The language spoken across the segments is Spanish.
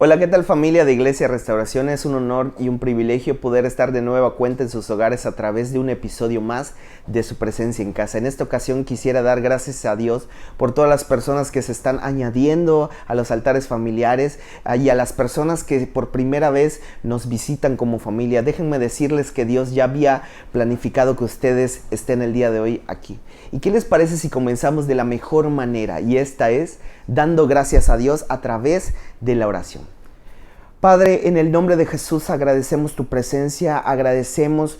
Hola, ¿qué tal familia de Iglesia Restauración? Es un honor y un privilegio poder estar de nueva cuenta en sus hogares a través de un episodio más de su presencia en casa. En esta ocasión quisiera dar gracias a Dios por todas las personas que se están añadiendo a los altares familiares y a las personas que por primera vez nos visitan como familia. Déjenme decirles que Dios ya había planificado que ustedes estén el día de hoy aquí. ¿Y qué les parece si comenzamos de la mejor manera? Y esta es dando gracias a Dios a través de la oración. Padre, en el nombre de Jesús agradecemos tu presencia, agradecemos,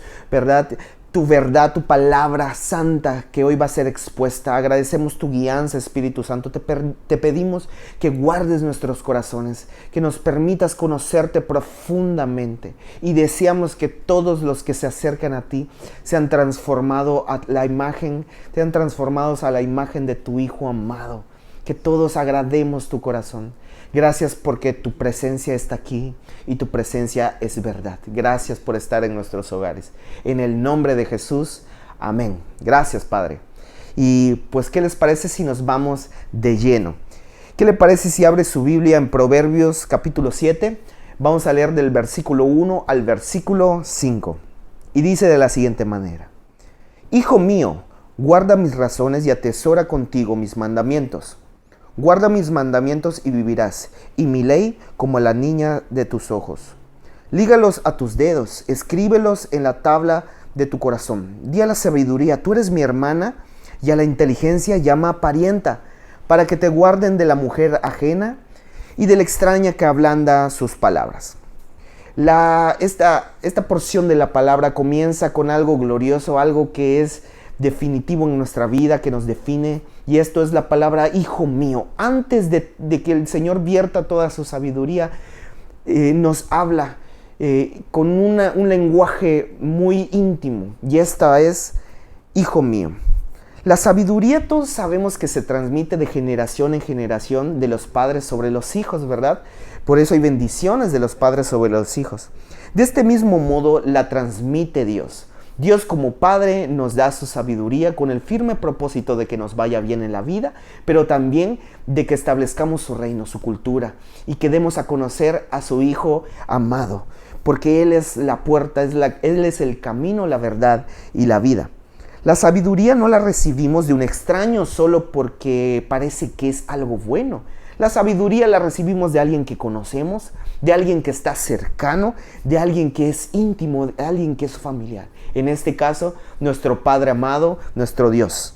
tu verdad, tu palabra santa que hoy va a ser expuesta. Agradecemos tu guianza, Espíritu Santo. Te pedimos que guardes nuestros corazones, que nos permitas conocerte profundamente. Y deseamos que todos los que se acercan a ti sean transformados a la imagen de tu Hijo amado. Que todos agrademos tu corazón. Gracias porque tu presencia está aquí y tu presencia es verdad. Gracias por estar en nuestros hogares. En el nombre de Jesús, amén. Gracias, Padre. Y pues, ¿qué les parece si nos vamos de lleno? ¿Qué le parece si abre su Biblia en Proverbios capítulo 7? Vamos a leer del versículo 1 al versículo 5. Y dice de la siguiente manera: Hijo mío, guarda mis razones y atesora contigo mis mandamientos. Guarda mis mandamientos y vivirás, y mi ley como la niña de tus ojos. Lígalos a tus dedos, escríbelos en la tabla de tu corazón. Di a la sabiduría, tú eres mi hermana, y a la inteligencia llama parienta, para que te guarden de la mujer ajena y de la extraña que ablanda sus palabras. Esta porción de la palabra comienza con algo glorioso, algo que es definitivo en nuestra vida, que nos define, y esto es la palabra hijo mío. Antes de que el Señor vierta toda su sabiduría, nos habla con un lenguaje muy íntimo, y esta es hijo mío. La sabiduría, todos sabemos que se transmite de generación en generación, de los padres sobre los hijos, ¿verdad? Por eso hay bendiciones de los padres sobre los hijos. De este mismo modo la transmite Dios. Dios como Padre nos da su sabiduría con el firme propósito de que nos vaya bien en la vida, pero también de que establezcamos su reino, su cultura, y que demos a conocer a su Hijo amado, porque Él es la puerta, Él es el camino, la verdad y la vida. La sabiduría no la recibimos de un extraño solo porque parece que es algo bueno. La sabiduría la recibimos de alguien que conocemos, de alguien que está cercano, de alguien que es íntimo, de alguien que es familiar. En este caso, nuestro Padre amado, nuestro Dios.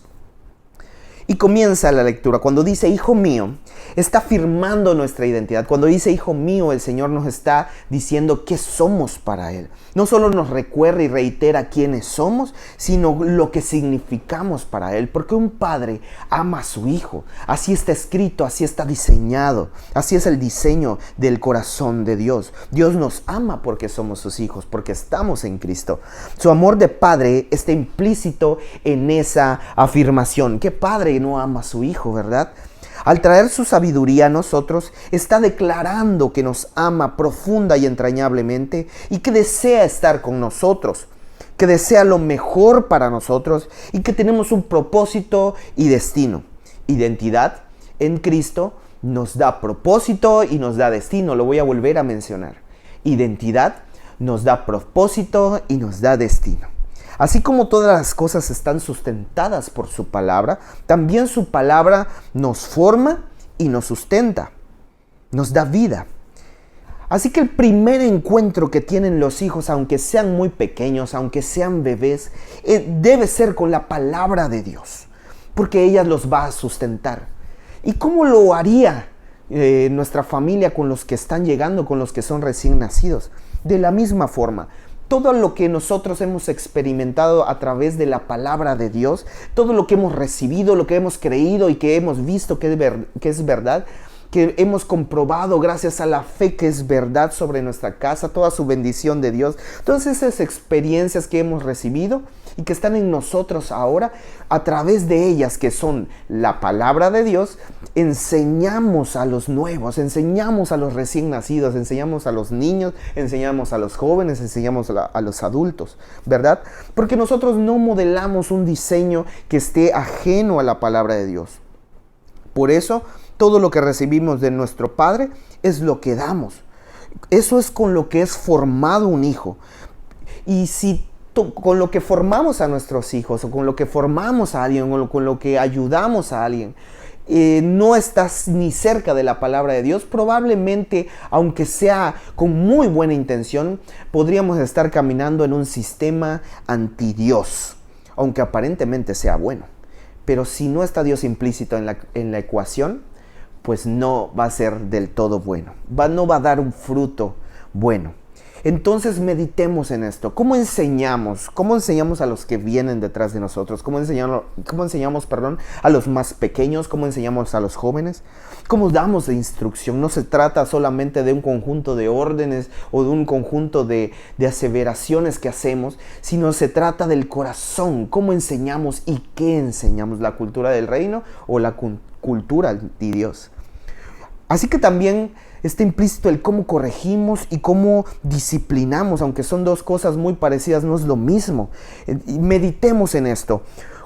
Y comienza la lectura. Cuando dice hijo mío, está afirmando nuestra identidad. Cuando dice hijo mío, el Señor nos está diciendo qué somos para Él. No solo nos recuerda y reitera quiénes somos, sino lo que significamos para Él. Porque un padre ama a su hijo. Así está escrito, así está diseñado. Así es el diseño del corazón de Dios. Dios nos ama porque somos sus hijos, porque estamos en Cristo. Su amor de padre está implícito en esa afirmación. ¿Qué padre no ama a su hijo, verdad? Al traer su sabiduría a nosotros, está declarando que nos ama profunda y entrañablemente y que desea estar con nosotros, que desea lo mejor para nosotros y que tenemos un propósito y destino. Identidad en Cristo nos da propósito y nos da destino. Lo voy a volver a mencionar. Identidad nos da propósito y nos da destino. Así como todas las cosas están sustentadas por su palabra, también su palabra nos forma y nos sustenta, nos da vida. Así que el primer encuentro que tienen los hijos, aunque sean muy pequeños, aunque sean bebés, debe ser con la palabra de Dios, porque ella los va a sustentar. ¿Y cómo lo haría nuestra familia con los que están llegando, con los que son recién nacidos? De la misma forma. Todo lo que nosotros hemos experimentado a través de la palabra de Dios, todo lo que hemos recibido, lo que hemos creído y que hemos visto que es verdad, que hemos comprobado gracias a la fe que es verdad sobre nuestra casa, toda su bendición de Dios, todas esas experiencias que hemos recibido y que están en nosotros ahora, a través de ellas que son la palabra de Dios, enseñamos a los nuevos, enseñamos a los recién nacidos, enseñamos a los niños, enseñamos a los jóvenes, enseñamos a los adultos, ¿verdad? Porque nosotros no modelamos un diseño que esté ajeno a la palabra de Dios. Por eso, todo lo que recibimos de nuestro Padre es lo que damos. Eso es con lo que es formado un hijo. Y si con lo que formamos a nuestros hijos, o con lo que formamos a alguien, o con lo que ayudamos a alguien, no estás ni cerca de la palabra de Dios, probablemente, aunque sea con muy buena intención, podríamos estar caminando en un sistema anti Dios, aunque aparentemente sea bueno. Pero si no está Dios implícito en la ecuación, pues no va a ser del todo bueno. No va a dar un fruto bueno. Entonces meditemos en esto. ¿Cómo enseñamos? ¿Cómo enseñamos a los que vienen detrás de nosotros? ¿Cómo enseñamos, a los más pequeños? ¿Cómo enseñamos a los jóvenes? ¿Cómo damos de instrucción? No se trata solamente de un conjunto de órdenes o de un conjunto de aseveraciones que hacemos, sino se trata del corazón. ¿Cómo enseñamos y qué enseñamos? ¿La cultura del reino o la cultura de Dios? Así que también está implícito el cómo corregimos y cómo disciplinamos, aunque son dos cosas muy parecidas, no es lo mismo. Meditemos en esto.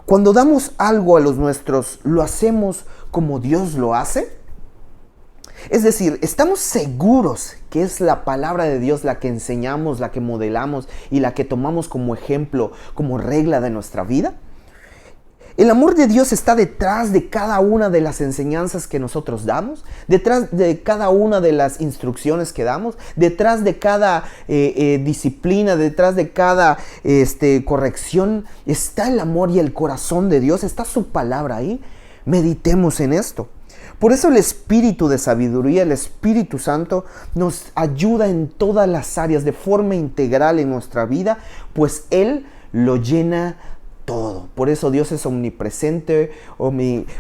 Cuando damos algo a los nuestros, ¿lo hacemos como Dios lo hace? Es decir, ¿estamos seguros que es la palabra de Dios la que enseñamos, la que modelamos y la que tomamos como ejemplo, como regla de nuestra vida? El amor de Dios está detrás de cada una de las enseñanzas que nosotros damos, detrás de cada una de las instrucciones que damos, detrás de cada disciplina, detrás de cada corrección. Está el amor y el corazón de Dios, está su palabra ahí. Meditemos en esto. Por eso el Espíritu de sabiduría, el Espíritu Santo, nos ayuda en todas las áreas de forma integral en nuestra vida, pues Él lo llena todo. Por eso Dios es omnipresente,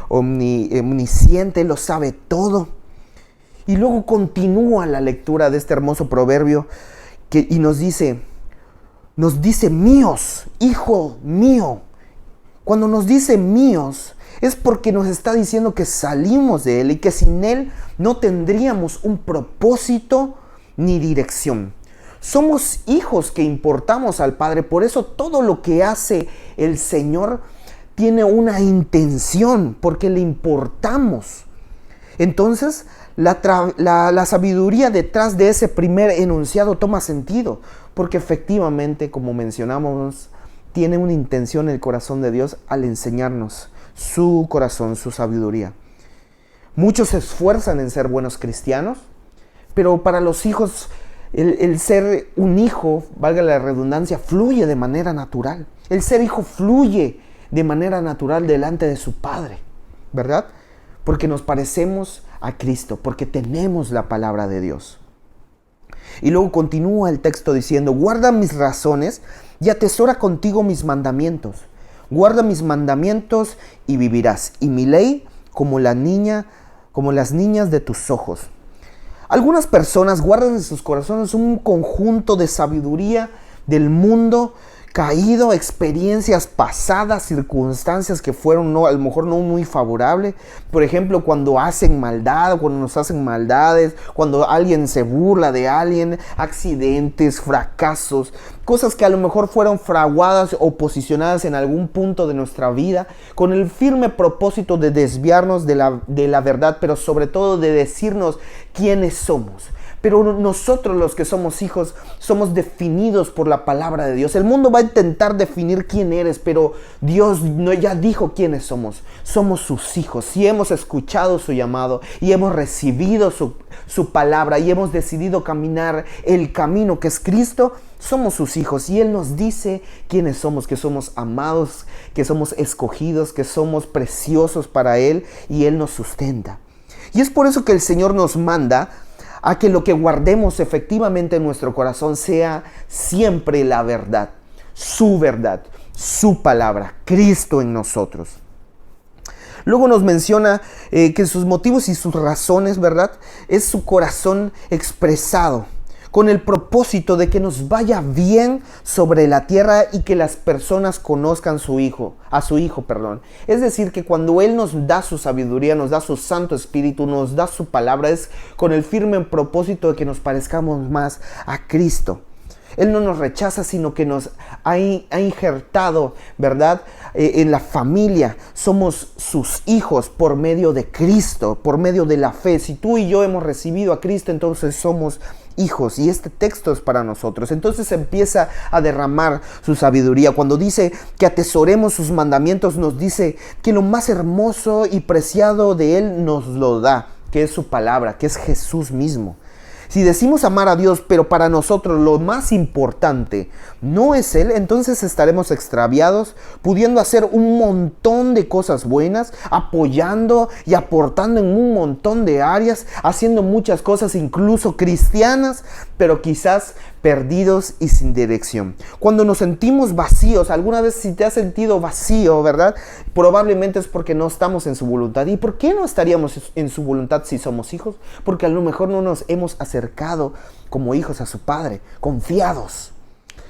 omnisciente, lo sabe todo. Y luego continúa la lectura de este hermoso proverbio y nos dice míos, hijo mío. Cuando nos dice míos, es porque nos está diciendo que salimos de Él y que sin Él no tendríamos un propósito ni dirección. Somos hijos que importamos al Padre, por eso todo lo que hace el Señor tiene una intención, porque le importamos. Entonces, la sabiduría detrás de ese primer enunciado toma sentido, porque efectivamente, como mencionamos, tiene una intención el corazón de Dios al enseñarnos su corazón, su sabiduría. Muchos se esfuerzan en ser buenos cristianos, pero para los hijos el ser un hijo, valga la redundancia, fluye de manera natural. El ser hijo fluye de manera natural delante de su Padre, ¿verdad? Porque nos parecemos a Cristo, porque tenemos la palabra de Dios. Y luego continúa el texto diciendo: guarda mis razones y atesora contigo mis mandamientos. Guarda mis mandamientos y vivirás, y mi ley como las niñas de tus ojos. Algunas personas guardan en sus corazones un conjunto de sabiduría del mundo caído, experiencias pasadas, circunstancias que fueron a lo mejor no muy favorables. Por ejemplo, cuando hacen maldad, cuando nos hacen maldades, cuando alguien se burla de alguien, accidentes, fracasos, cosas que a lo mejor fueron fraguadas o posicionadas en algún punto de nuestra vida con el firme propósito de desviarnos de la verdad, pero sobre todo de decirnos quiénes somos. Pero nosotros, los que somos hijos, somos definidos por la palabra de Dios. El mundo va a intentar definir quién eres, pero Dios ya dijo quiénes somos. Somos sus hijos. Si hemos escuchado su llamado y hemos recibido su palabra y hemos decidido caminar el camino que es Cristo, somos sus hijos. Y Él nos dice quiénes somos, que somos amados, que somos escogidos, que somos preciosos para Él, y Él nos sustenta. Y es por eso que el Señor nos manda a que lo que guardemos efectivamente en nuestro corazón sea siempre la verdad, su palabra, Cristo en nosotros. Luego nos menciona que sus motivos y sus razones, ¿verdad?, es su corazón expresado con el propósito de que nos vaya bien sobre la tierra y que las personas conozcan a su hijo. Es decir, que cuando Él nos da su sabiduría, nos da su Santo Espíritu, nos da su palabra, es con el firme propósito de que nos parezcamos más a Cristo. Él no nos rechaza, sino que nos ha injertado, ¿verdad? En la familia. Somos sus hijos por medio de Cristo, por medio de la fe. Si tú y yo hemos recibido a Cristo, entonces somos hijos, y este texto es para nosotros. Entonces empieza a derramar su sabiduría. Cuando dice que atesoremos sus mandamientos, nos dice que lo más hermoso y preciado de Él nos lo da, que es su palabra, que es Jesús mismo. Si decimos amar a Dios, pero para nosotros lo más importante no es Él, entonces estaremos extraviados, pudiendo hacer un montón de cosas buenas, apoyando y aportando en un montón de áreas, haciendo muchas cosas, incluso cristianas, pero quizás perdidos y sin dirección. Cuando nos sentimos vacíos, alguna vez si te has sentido vacío, ¿verdad? Probablemente es porque no estamos en su voluntad. ¿Y por qué no estaríamos en su voluntad si somos hijos? Porque a lo mejor no nos hemos acercado como hijos a su Padre, confiados.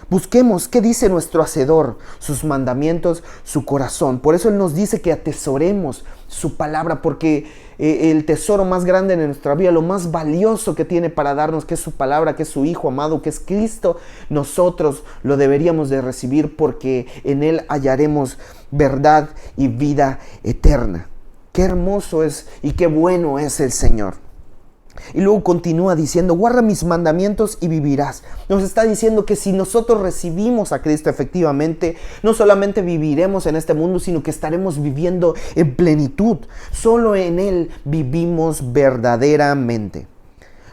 Busquemos qué dice nuestro Hacedor, sus mandamientos, su corazón. Por eso Él nos dice que atesoremos su palabra, porque el tesoro más grande en nuestra vida, lo más valioso que tiene para darnos, que es su palabra, que es su Hijo amado, que es Cristo, nosotros lo deberíamos de recibir, porque en Él hallaremos verdad y vida eterna. Qué hermoso es y qué bueno es el Señor. Y luego continúa diciendo, guarda mis mandamientos y vivirás. Nos está diciendo que si nosotros recibimos a Cristo efectivamente, no solamente viviremos en este mundo, sino que estaremos viviendo en plenitud. Solo en Él vivimos verdaderamente.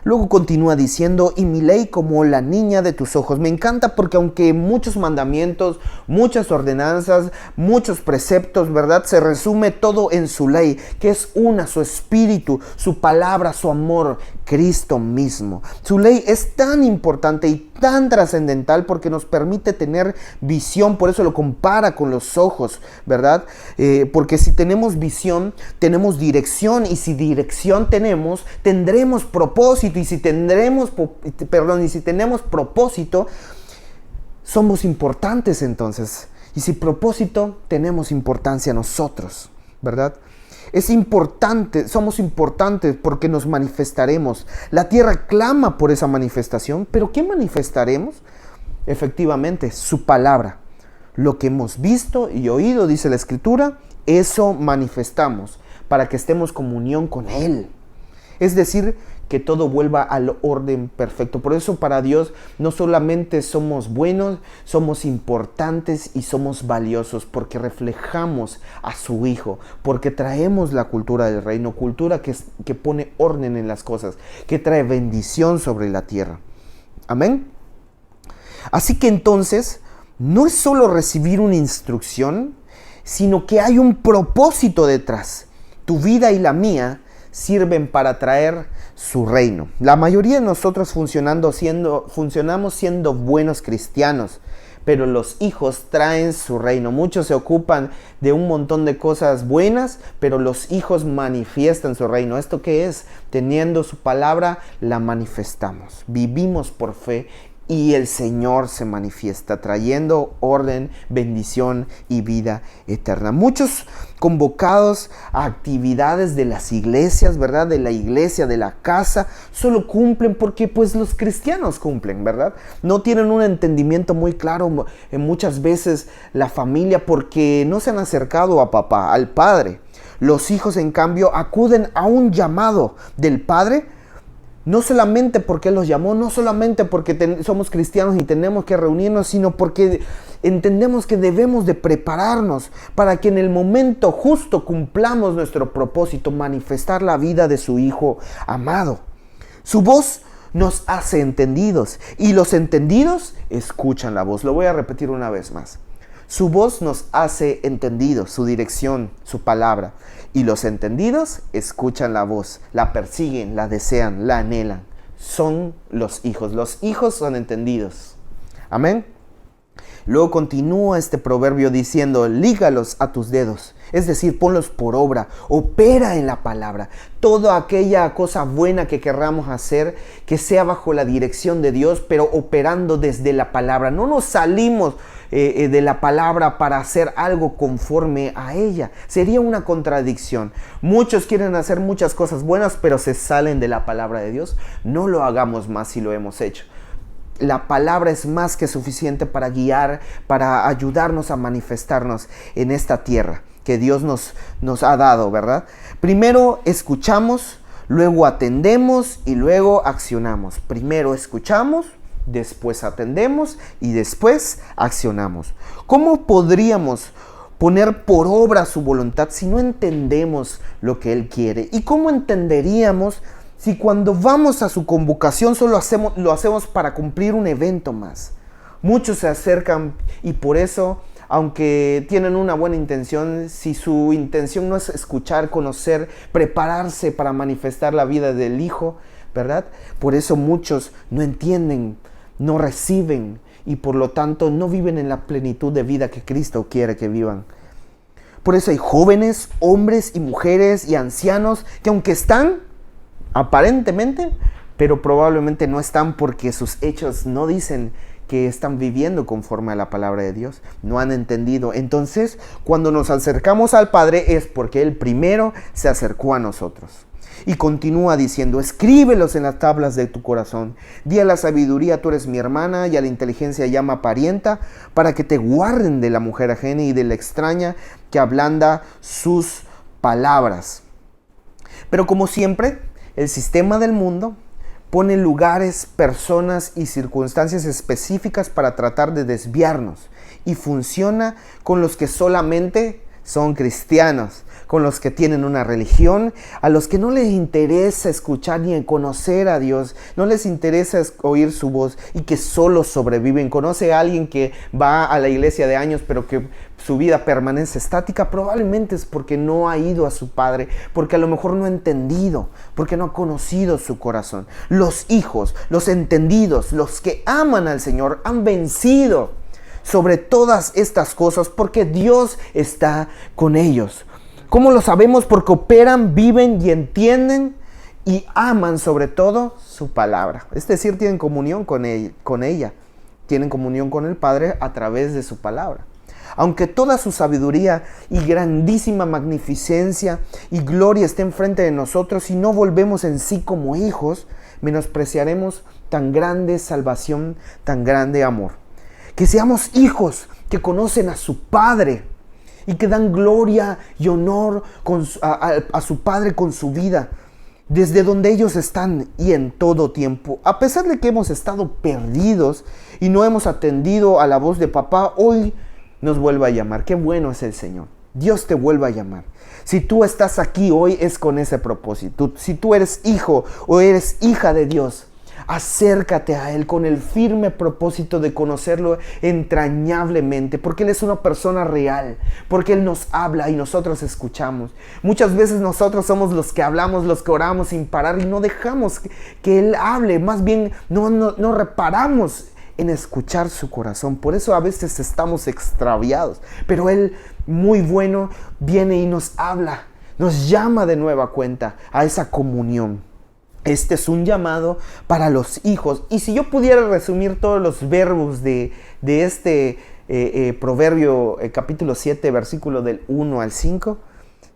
Luego continúa diciendo, y mi ley como la niña de tus ojos. Me encanta porque aunque muchos mandamientos, muchas ordenanzas, muchos preceptos, ¿verdad? Se resume todo en su ley, que es una, su espíritu, su palabra, su amor, Cristo mismo. Su ley es tan importante y tan trascendental porque nos permite tener visión, por eso lo compara con los ojos, ¿verdad? Porque si tenemos visión, tenemos dirección, y si dirección tenemos, tendremos propósito, y si tenemos propósito, somos importantes entonces. Y si propósito, tenemos importancia nosotros, ¿verdad? Es importante, somos importantes porque nos manifestaremos. La tierra clama por esa manifestación, pero ¿qué manifestaremos? Efectivamente, su palabra. Lo que hemos visto y oído, dice la Escritura, eso manifestamos para que estemos en comunión con Él. Es decir, que todo vuelva al orden perfecto. Por eso para Dios no solamente somos buenos, somos importantes y somos valiosos, porque reflejamos a su Hijo, porque traemos la cultura del reino, cultura que pone orden en las cosas, que trae bendición sobre la tierra. Amén. Así que entonces, no es solo recibir una instrucción, sino que hay un propósito detrás. Tu vida y la mía sirven para traer su reino. La mayoría de nosotros funcionamos siendo buenos cristianos, pero los hijos traen su reino. Muchos se ocupan de un montón de cosas buenas, pero los hijos manifiestan su reino. ¿Esto qué es? Teniendo su palabra, la manifestamos. Vivimos por fe y el Señor se manifiesta trayendo orden, bendición y vida eterna. Muchos convocados a actividades de las iglesias, ¿verdad? De la iglesia, de la casa, solo cumplen porque pues los cristianos cumplen, ¿verdad? No tienen un entendimiento muy claro muchas veces la familia, porque no se han acercado a papá, al Padre. Los hijos, en cambio, acuden a un llamado del Padre, no solamente porque Él los llamó, no solamente porque somos cristianos y tenemos que reunirnos, sino porque entendemos que debemos de prepararnos para que en el momento justo cumplamos nuestro propósito, manifestar la vida de su Hijo amado. Su voz nos hace entendidos, y los entendidos escuchan la voz. Lo voy a repetir una vez más. Su voz nos hace entendidos, su dirección, su palabra. Y los entendidos escuchan la voz, la persiguen, la desean, la anhelan. Son los hijos. Los hijos son entendidos. Amén. Luego continúa este proverbio diciendo, lígalos a tus dedos. Es decir, ponlos por obra, opera en la palabra. Toda aquella cosa buena que querramos hacer, que sea bajo la dirección de Dios, pero operando desde la palabra. No nos salimos de la palabra para hacer algo conforme a ella. Sería una contradicción. Muchos quieren hacer muchas cosas buenas, pero se salen de la palabra de Dios. No lo hagamos más si lo hemos hecho. la palabra es más que suficiente para guiar, para ayudarnos a manifestarnos en esta tierra que Dios nos ha dado, ¿verdad? Primero escuchamos, luego atendemos y luego accionamos. Primero escuchamos, después atendemos y después accionamos. ¿Cómo podríamos poner por obra su voluntad si no entendemos lo que Él quiere? ¿Y cómo entenderíamos si cuando vamos a su convocación solo lo hacemos para cumplir un evento más? Muchos se acercan y por eso, aunque tienen una buena intención, si su intención no es escuchar, conocer, prepararse para manifestar la vida del Hijo, ¿verdad? Por eso muchos no entienden, no reciben y por lo tanto no viven en la plenitud de vida que Cristo quiere que vivan. Por eso hay jóvenes, hombres y mujeres y ancianos que aunque están aparentemente, pero probablemente no están porque sus hechos no dicen que están viviendo conforme a la palabra de Dios. No han entendido. Entonces, cuando nos acercamos al Padre es porque Él primero se acercó a nosotros. Y continúa diciendo, escríbelos en las tablas de tu corazón. Di a la sabiduría, tú eres mi hermana, y a la inteligencia llama parienta, para que te guarden de la mujer ajena y de la extraña que ablanda sus palabras. Pero como siempre, el sistema del mundo pone lugares, personas y circunstancias específicas para tratar de desviarnos. Y funciona con los que solamente son cristianos, con los que tienen una religión, a los que no les interesa escuchar ni conocer a Dios, no les interesa oír su voz y que solo sobreviven. Conoce a alguien que va a la iglesia de años pero que su vida permanece estática, probablemente es porque no ha ido a su Padre, porque a lo mejor no ha entendido, porque no ha conocido su corazón. Los hijos, los entendidos, los que aman al Señor han vencido sobre todas estas cosas porque Dios está con ellos. ¿Cómo lo sabemos? Porque operan, viven y entienden y aman sobre todo su palabra. Es decir, tienen comunión con ella. Tienen comunión con el Padre a través de su palabra. Aunque toda su sabiduría y grandísima magnificencia y gloria estén frente de nosotros, si no volvemos en sí como hijos, menospreciaremos tan grande salvación, tan grande amor. Que seamos hijos que conocen a su Padre y que dan gloria y honor a su Padre con su vida, desde donde ellos están y en todo tiempo. A pesar de que hemos estado perdidos y no hemos atendido a la voz de papá, hoy nos vuelve a llamar. Qué bueno es el Señor. Dios te vuelve a llamar. Si tú estás aquí hoy es con ese propósito. Si tú eres hijo o eres hija de Dios, acércate a Él con el firme propósito de conocerlo entrañablemente, porque Él es una persona real, porque Él nos habla y nosotros escuchamos. Muchas veces nosotros somos los que hablamos, los que oramos sin parar y no dejamos que Él hable, más bien no reparamos en escuchar su corazón. Por eso a veces estamos extraviados, pero Él, muy bueno, viene y nos habla, nos llama de nueva cuenta a esa comunión. Este es un llamado para los hijos. Y si yo pudiera resumir todos los verbos de este proverbio, capítulo 7, versículo del 1 al 5,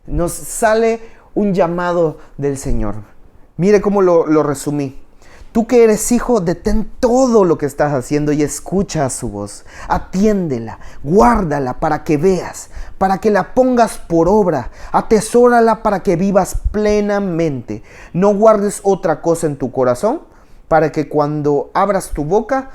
nos sale un llamado del Señor. Mire cómo lo resumí. Tú que eres hijo, detén todo lo que estás haciendo y escucha su voz. Atiéndela, guárdala para que veas, para que la pongas por obra. Atesórala para que vivas plenamente. No guardes otra cosa en tu corazón, para que cuando abras tu boca,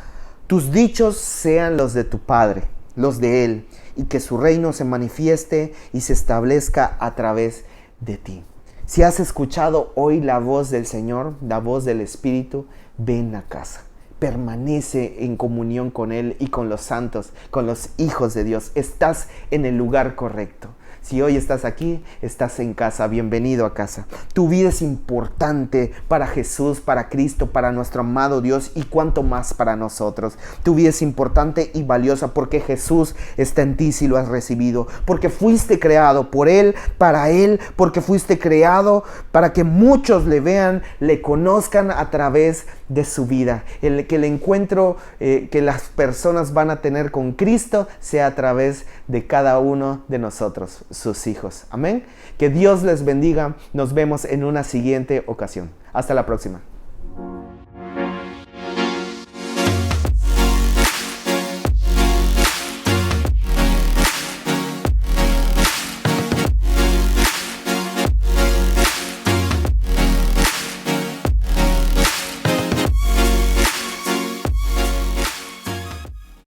tus dichos sean los de tu Padre, los de Él, y que su reino se manifieste y se establezca a través de ti. Si has escuchado hoy la voz del Señor, la voz del Espíritu, ven a casa. Permanece en comunión con Él y con los santos, con los hijos de Dios. Estás en el lugar correcto. Si hoy estás aquí, estás en casa. Bienvenido a casa. Tu vida es importante para Jesús, para Cristo, para nuestro amado Dios y cuanto más para nosotros. Tu vida es importante y valiosa porque Jesús está en ti si lo has recibido. Porque fuiste creado por Él, porque fuiste creado para que muchos le vean, le conozcan a través de su vida. Que el encuentro que las personas van a tener con Cristo sea a través de cada uno de nosotros, sus hijos. Amén. Que Dios les bendiga. Nos vemos en una siguiente ocasión. Hasta la próxima.